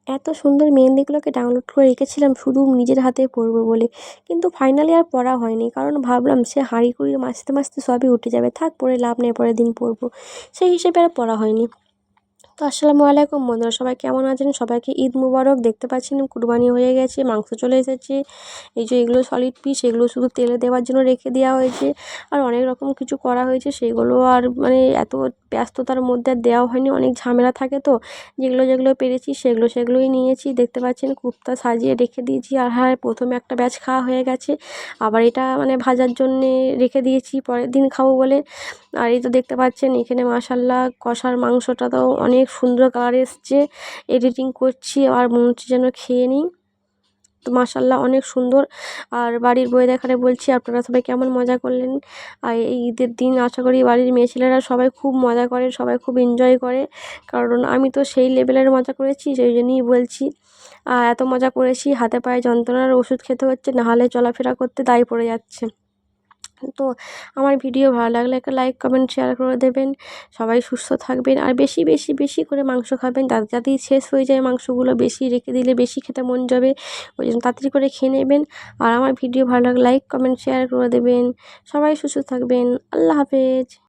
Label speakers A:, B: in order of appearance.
A: এত সুন্দর মেহেন্দিগুলোকে ডাউনলোড করে রেখেছিলাম শুধু নিজের হাতে পরবো বলে। কিন্তু ফাইনালি আর পরা হয়নি। কারণ ভাবলাম সে হাঁড়ি-কুড়ি মাজতে, মাজতে সবই উঠে যাবে। থাক পরে লাভ নেই, পরের দিন পরবো। সেই হিসেবে আর পরা হয়নি। তো আসসালামু আলাইকুম বন্ধুরা, সবাই কেমন আছেন? সবাইকে ঈদ মুবারক। দেখতে পাচ্ছেন কুরবানি হয়ে গেছে, মাংস চলে এসেছে। এই যে এগুলো সলিড পিস, এগুলো শুধু তেলে দেওয়ার জন্য রেখে দেওয়া হয়েছে। আর অনেক রকম কিছু করা হয়েছে, সেগুলো আর মানে এত ব্যস্ততার মধ্যে আর দেওয়া হয়নি। অনেক ঝামেলা থাকে তো, যেগুলো পেরেছি সেগুলোই নিয়েছি। দেখতে পাচ্ছেন কুপ্তা সাজিয়ে রেখে দিয়েছি। আর হ্যাঁ, প্রথমে একটা ব্যাচ খাওয়া হয়ে গেছে, আবার এটা মানে ভাজার জন্যে রেখে দিয়েছি পরের দিন খাবো বলে। আর এই তো দেখতে পাচ্ছেন এখানে মাশাআল্লাহ কষার মাংসটা তো অনেক সুন্দর কালার এসছে। এডিটিং করছি আর মনে হচ্ছে যেন খেয়ে নিই। তো মাশাআল্লাহ অনেক সুন্দর। আর বাড়ির বউয়েদেরকে বলছি আপনারা সবাই কেমন মজা করলেন। আর এই ঈদের দিন আশা করি বাড়ির মেয়ে ছেলেরা সবাই খুব মজা করে, সবাই খুব এনজয় করে। কারণ আমি তো সেই লেভেলের মজা করেছি, সেই জন্যই বলছি। এত মজা করেছি, হাতে পায়ে যন্ত্রণার ওষুধ খেতে হচ্ছে, নাহলে চলাফেরা করতে দায় পড়ে যাচ্ছে। তো আমার ভিডিও ভালো লাগলে একটা লাইক, কমেন্ট, শেয়ার করে দেবেন। সবাই সুস্থ থাকবেন আর বেশি বেশি বেশি করে মাংস খাবেন, যাতেই শেষ হয়ে যায় মাংসগুলো। বেশি রেখে দিলে বেশি খেতে মন যাবে, ওই জন্য তাড়াতাড়ি করে খেয়ে নেবেন। আর আমার ভিডিও ভালো লাগলে লাইক, কমেন্ট, শেয়ার করে দেবেন। সবাই সুস্থ থাকবেন। আল্লাহ হাফেজ।